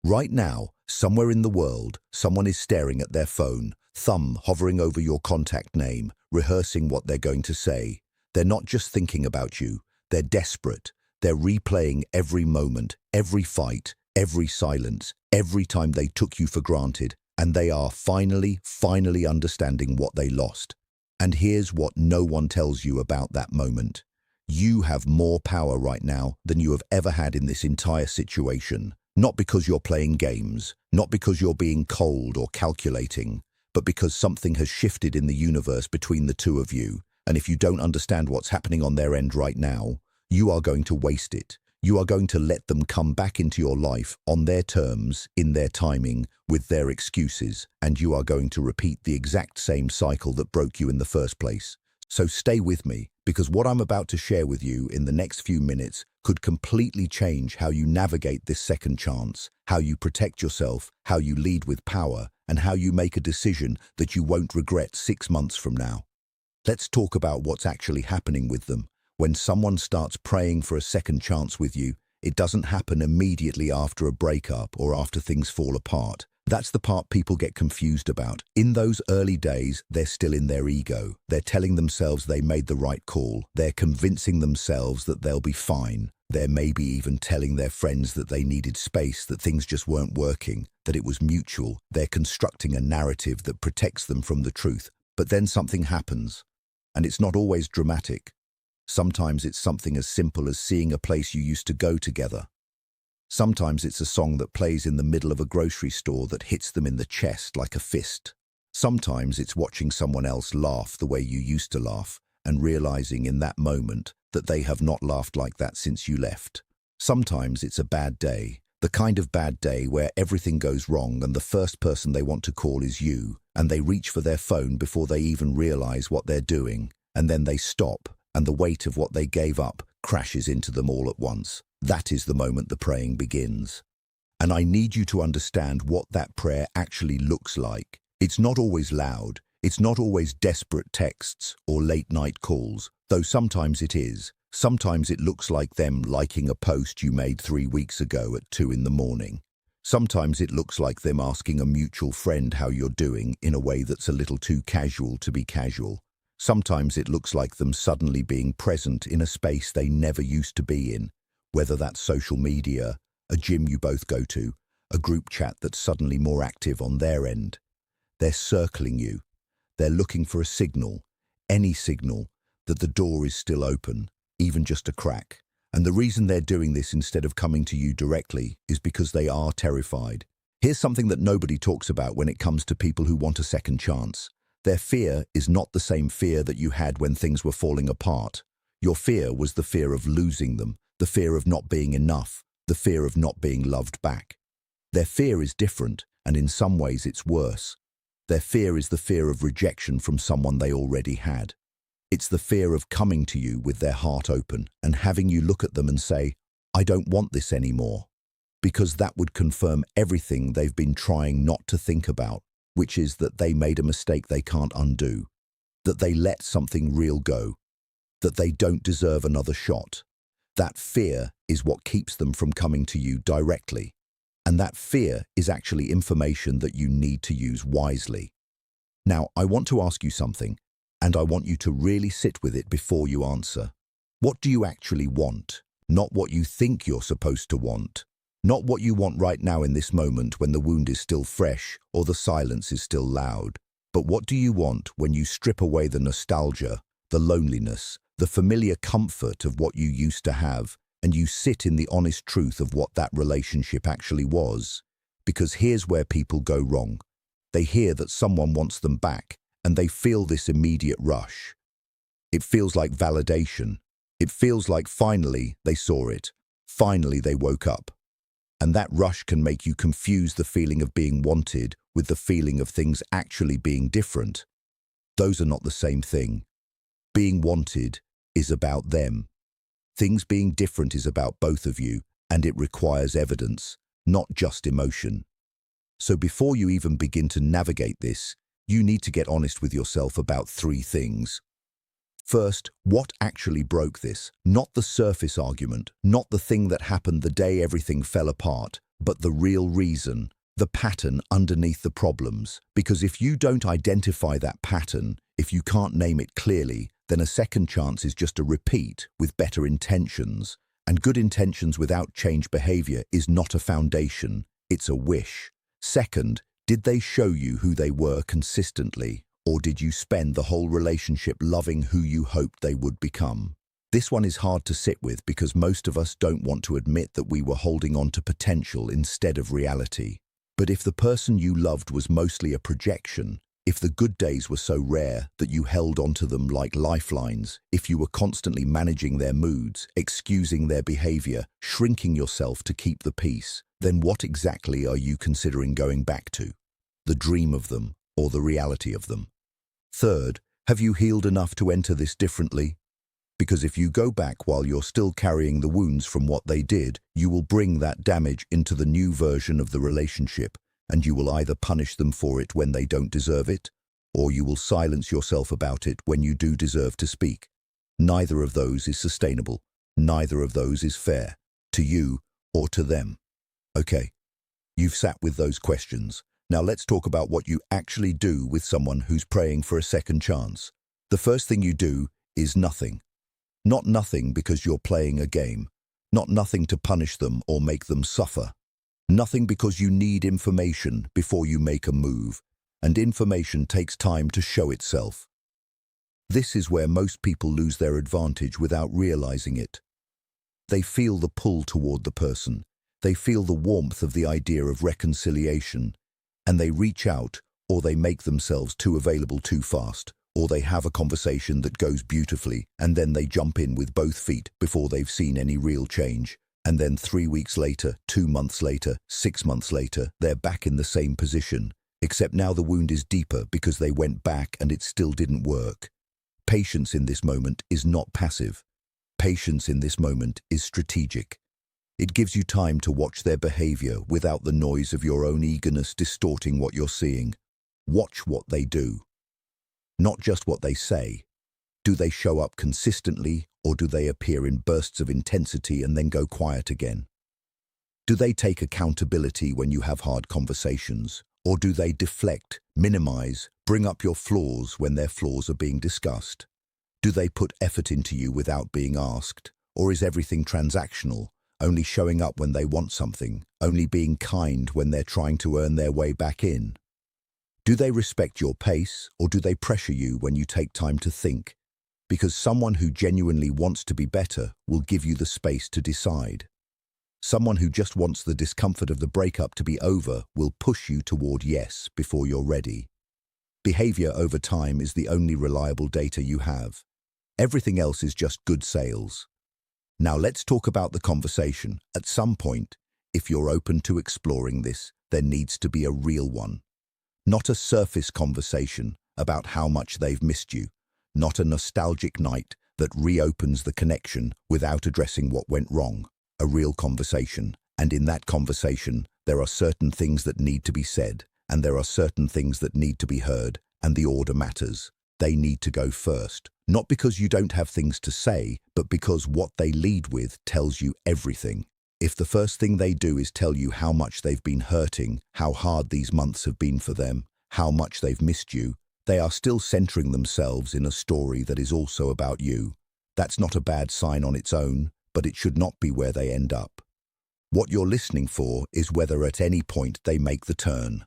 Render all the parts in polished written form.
Right now, somewhere in the world, someone is staring at their phone, thumb hovering over your contact name, rehearsing what they're going to say. They're not just thinking about you, they're desperate. They're replaying every moment, every fight, every silence, every time they took you for granted, and they are finally understanding what they lost. And here's what no one tells you about that moment. You have more power right now than you have ever had in this entire situation. Not because you're playing games, not because you're being cold or calculating, but because something has shifted in the universe between the two of you. And if you don't understand what's happening on their end right now, you are going to waste it. You are going to let them come back into your life on their terms, in their timing, with their excuses, and you are going to repeat the exact same cycle that broke you in the first place. So stay with me, because what I'm about to share with you in the next few minutes could completely change how you navigate this second chance, how you protect yourself, how you lead with power, and how you make a decision that you won't regret 6 months from now. Let's talk about what's actually happening with them. When someone starts praying for a second chance with you, it doesn't happen immediately after a breakup or after things fall apart. That's the part people get confused about. In those early days, they're still in their ego. They're telling themselves they made the right call. They're convincing themselves that they'll be fine. They're maybe even telling their friends that they needed space, that things just weren't working, that it was mutual. They're constructing a narrative that protects them from the truth. But then something happens, and it's not always dramatic. Sometimes it's something as simple as seeing a place you used to go together. Sometimes it's a song that plays in the middle of a grocery store that hits them in the chest like a fist. Sometimes it's watching someone else laugh the way you used to laugh and realizing in that moment that they have not laughed like that since you left. Sometimes it's a bad day, the kind of bad day where everything goes wrong and the first person they want to call is you, and they reach for their phone before they even realize what they're doing, and then they stop, and the weight of what they gave up crashes into them all at once. That is the moment the praying begins. And I need you to understand what that prayer actually looks like. It's not always loud. It's not always desperate texts or late-night calls, though sometimes it is. Sometimes it looks like them liking a post you made 3 weeks ago at 2 in the morning. Sometimes it looks like them asking a mutual friend how you're doing in a way that's a little too casual to be casual. Sometimes it looks like them suddenly being present in a space they never used to be in, whether that's social media, a gym you both go to, a group chat that's suddenly more active on their end. They're circling you. They're looking for a signal, any signal, that the door is still open, even just a crack. And the reason they're doing this instead of coming to you directly is because they are terrified. Here's something that nobody talks about when it comes to people who want a second chance. Their fear is not the same fear that you had when things were falling apart. Your fear was the fear of losing them, the fear of not being enough, the fear of not being loved back. Their fear is different, and in some ways it's worse. Their fear is the fear of rejection from someone they already had. It's the fear of coming to you with their heart open and having you look at them and say, "I don't want this anymore," because that would confirm everything they've been trying not to think about, which is that they made a mistake they can't undo, that they let something real go, that they don't deserve another shot. That fear is what keeps them from coming to you directly. And that fear is actually information that you need to use wisely. Now, I want to ask you something, and I want you to really sit with it before you answer. What do you actually want? Not what you think you're supposed to want. Not what you want right now in this moment when the wound is still fresh or the silence is still loud. But what do you want when you strip away the nostalgia, the loneliness, the familiar comfort of what you used to have, and you sit in the honest truth of what that relationship actually was? Because here's where people go wrong. They hear that someone wants them back, and they feel this immediate rush. It feels like validation. It feels like finally they saw it. Finally they woke up. And that rush can make you confuse the feeling of being wanted with the feeling of things actually being different. Those are not the same thing. Being wanted is about them. Things being different is about both of you, and it requires evidence, not just emotion. So before you even begin to navigate this, you need to get honest with yourself about 3 things. First, what actually broke this? Not the surface argument, not the thing that happened the day everything fell apart, but the real reason, the pattern underneath the problems. Because if you don't identify that pattern, if you can't name it clearly, then a second chance is just a repeat with better intentions. And good intentions without changed behavior is not a foundation, it's a wish. Second, did they show you who they were consistently, or did you spend the whole relationship loving who you hoped they would become? This one is hard to sit with because most of us don't want to admit that we were holding on to potential instead of reality. But if the person you loved was mostly a projection, if the good days were so rare that you held onto them like lifelines, if you were constantly managing their moods, excusing their behavior, shrinking yourself to keep the peace, then what exactly are you considering going back to? The dream of them or the reality of them? Third, have you healed enough to enter this differently? Because if you go back while you're still carrying the wounds from what they did, you will bring that damage into the new version of the relationship, and you will either punish them for it when they don't deserve it, or you will silence yourself about it when you do deserve to speak. Neither of those is sustainable. Neither of those is fair, to you or to them. Okay, you've sat with those questions. Now let's talk about what you actually do with someone who's praying for a second chance. The first thing you do is nothing. Not nothing because you're playing a game. Not nothing to punish them or make them suffer. Nothing because you need information before you make a move, and information takes time to show itself. This is where most people lose their advantage without realizing it. They feel the pull toward the person. They feel the warmth of the idea of reconciliation, and they reach out, or they make themselves too available too fast, or they have a conversation that goes beautifully, and then they jump in with both feet before they've seen any real change. And then 3 weeks later, 2 months later, 6 months later, they're back in the same position, except now the wound is deeper because they went back and it still didn't work. Patience in this moment is not passive. Patience in this moment is strategic. It gives you time to watch their behavior without the noise of your own eagerness distorting what you're seeing. Watch what they do. Not just what they say. Do they show up consistently, or do they appear in bursts of intensity and then go quiet again? Do they take accountability when you have hard conversations, or do they deflect, minimize, bring up your flaws when their flaws are being discussed? Do they put effort into you without being asked, or is everything transactional, only showing up when they want something, only being kind when they're trying to earn their way back in? Do they respect your pace, or do they pressure you when you take time to think? Because someone who genuinely wants to be better will give you the space to decide. Someone who just wants the discomfort of the breakup to be over will push you toward yes before you're ready. Behavior over time is the only reliable data you have. Everything else is just good sales. Now let's talk about the conversation. At some point, if you're open to exploring this, there needs to be a real one. Not a surface conversation about how much they've missed you. Not a nostalgic night that reopens the connection without addressing what went wrong. A real conversation. And in that conversation, there are certain things that need to be said, and there are certain things that need to be heard, and the order matters. They need to go first. Not because you don't have things to say, but because what they lead with tells you everything. If the first thing they do is tell you how much they've been hurting, how hard these months have been for them, how much they've missed you, they are still centering themselves in a story that is also about you. That's not a bad sign on its own, but it should not be where they end up. What you're listening for is whether at any point they make the turn.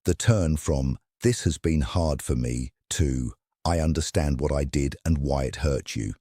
The turn from, "This has been hard for me," to, "I understand what I did and why it hurt you."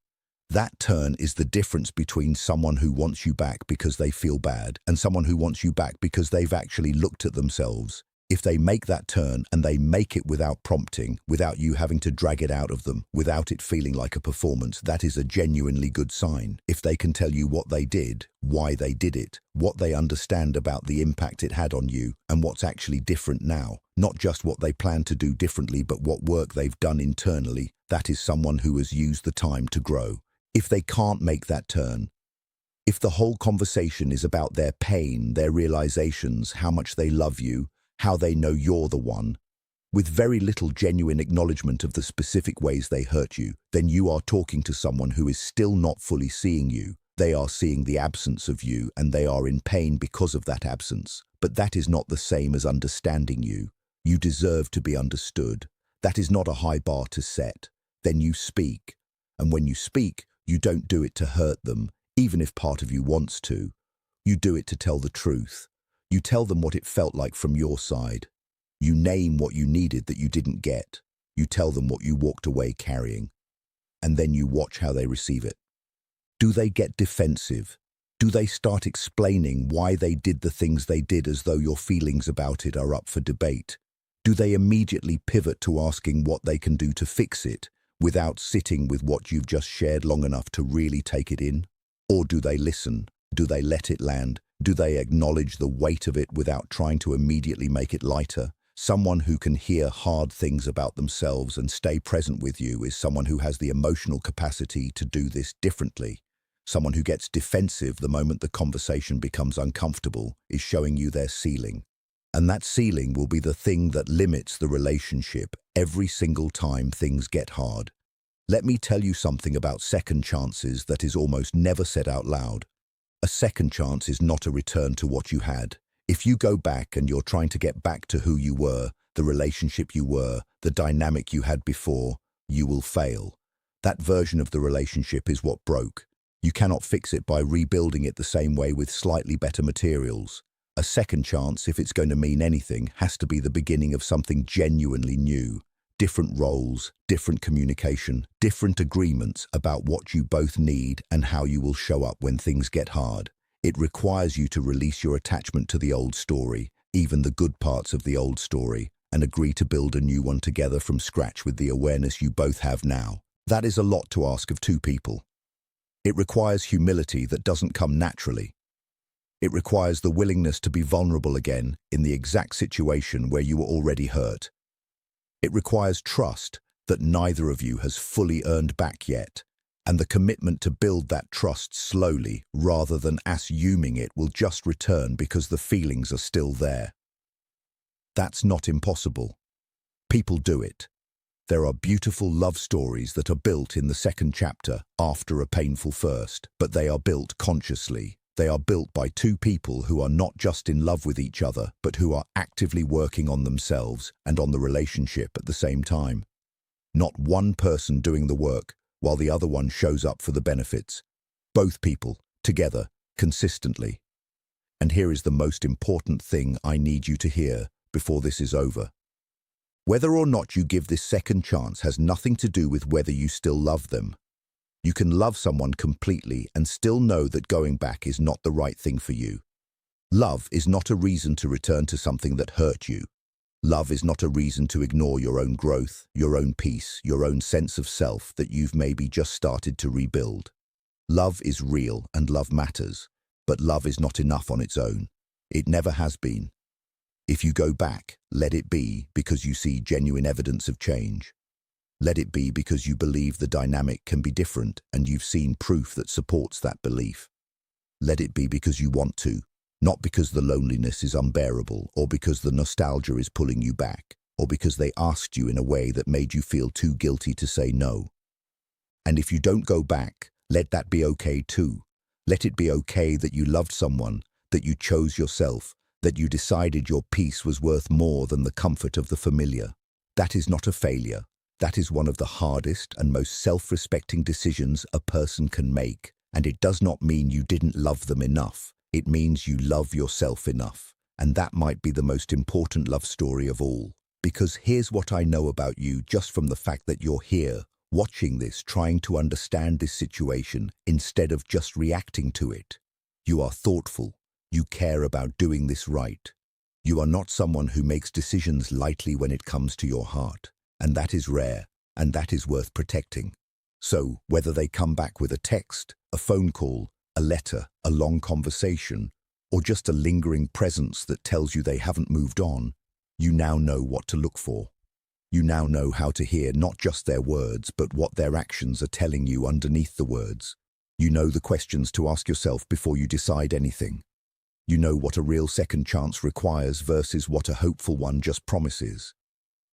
That turn is the difference between someone who wants you back because they feel bad and someone who wants you back because they've actually looked at themselves. If they make that turn and they make it without prompting, without you having to drag it out of them, without it feeling like a performance, that is a genuinely good sign. If they can tell you what they did, why they did it, what they understand about the impact it had on you, and what's actually different now, not just what they plan to do differently, but what work they've done internally, that is someone who has used the time to grow. If they can't make that turn, if the whole conversation is about their pain, their realizations, how much they love you, how they know you're the one, with very little genuine acknowledgement of the specific ways they hurt you, then you are talking to someone who is still not fully seeing you. They are seeing the absence of you and they are in pain because of that absence. But that is not the same as understanding you. You deserve to be understood. That is not a high bar to set. Then you speak. And when you speak, you don't do it to hurt them, even if part of you wants to. You do it to tell the truth. You tell them what it felt like from your side. You name what you needed that you didn't get. You tell them what you walked away carrying. And then you watch how they receive it. Do they get defensive? Do they start explaining why they did the things they did as though your feelings about it are up for debate? Do they immediately pivot to asking what they can do to fix it without sitting with what you've just shared long enough to really take it in? Or do they listen? Do they let it land? Do they acknowledge the weight of it without trying to immediately make it lighter? Someone who can hear hard things about themselves and stay present with you is someone who has the emotional capacity to do this differently. Someone who gets defensive the moment the conversation becomes uncomfortable is showing you their ceiling. And that ceiling will be the thing that limits the relationship every single time things get hard. Let me tell you something about second chances that is almost never said out loud. A second chance is not a return to what you had. If you go back and you're trying to get back to who you were, the relationship you were, the dynamic you had before, you will fail. That version of the relationship is what broke. You cannot fix it by rebuilding it the same way with slightly better materials. A second chance, if it's going to mean anything, has to be the beginning of something genuinely new. Different roles, different communication, different agreements about what you both need and how you will show up when things get hard. It requires you to release your attachment to the old story, even the good parts of the old story, and agree to build a new one together from scratch with the awareness you both have now. That is a lot to ask of two people. It requires humility that doesn't come naturally. It requires the willingness to be vulnerable again in the exact situation where you were already hurt. It requires trust that neither of you has fully earned back yet, and the commitment to build that trust slowly rather than assuming it will just return because the feelings are still there. That's not impossible. People do it. There are beautiful love stories that are built in the second chapter after a painful first, but they are built consciously. They are built by two people who are not just in love with each other, but who are actively working on themselves and on the relationship at the same time. Not one person doing the work while the other one shows up for the benefits. Both people, together, consistently. And here is the most important thing I need you to hear before this is over. Whether or not you give this second chance has nothing to do with whether you still love them. You can love someone completely and still know that going back is not the right thing for you. Love is not a reason to return to something that hurt you. Love is not a reason to ignore your own growth, your own peace, your own sense of self that you've maybe just started to rebuild. Love is real and love matters, but love is not enough on its own. It never has been. If you go back, let it be because you see genuine evidence of change. Let it be because you believe the dynamic can be different and you've seen proof that supports that belief. Let it be because you want to, not because the loneliness is unbearable or because the nostalgia is pulling you back or because they asked you in a way that made you feel too guilty to say no. And if you don't go back, let that be okay too. Let it be okay that you loved someone, that you chose yourself, that you decided your peace was worth more than the comfort of the familiar. That is not a failure. That is one of the hardest and most self-respecting decisions a person can make, and it does not mean you didn't love them enough. It means you love yourself enough, and that might be the most important love story of all. Because here's what I know about you just from the fact that you're here, watching this, trying to understand this situation instead of just reacting to it. You are thoughtful. You care about doing this right. You are not someone who makes decisions lightly when it comes to your heart. And that is rare, and that is worth protecting. So, whether they come back with a text, a phone call, a letter, a long conversation, or just a lingering presence that tells you they haven't moved on, you now know what to look for. You now know how to hear not just their words, but what their actions are telling you underneath the words. You know the questions to ask yourself before you decide anything. You know what a real second chance requires versus what a hopeful one just promises.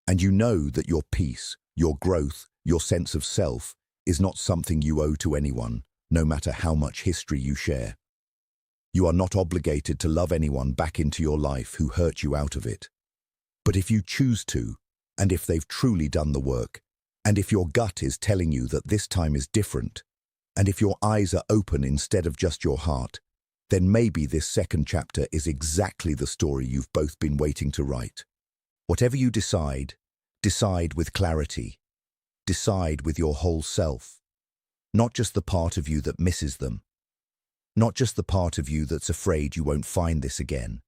And you know that your peace, your growth, your sense of self is not something you owe to anyone, no matter how much history you share. You are not obligated to love anyone back into your life who hurt you out of it. But if you choose to, and if they've truly done the work, and if your gut is telling you that this time is different, and if your eyes are open instead of just your heart, then maybe this second chapter is exactly the story you've both been waiting to write. Whatever you decide, decide with clarity. Decide with your whole self. Not just the part of you that misses them. Not just the part of you that's afraid you won't find this again.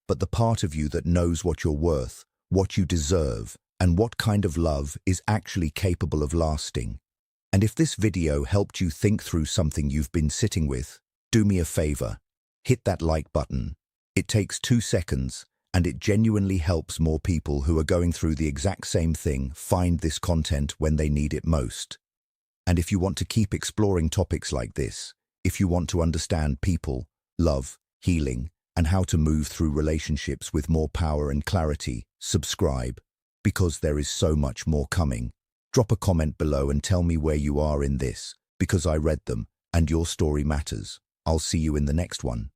But the part of you that knows what you're worth, what you deserve, and what kind of love is actually capable of lasting. And if this video helped you think through something you've been sitting with, do me a favor. Hit that like button. It takes 2 seconds, and it genuinely helps more people who are going through the exact same thing find this content when they need it most. And if you want to keep exploring topics like this, if you want to understand people, love, healing, and how to move through relationships with more power and clarity, subscribe, because there is so much more coming. Drop a comment below and tell me where you are in this, because I read them, and your story matters. I'll see you in the next one.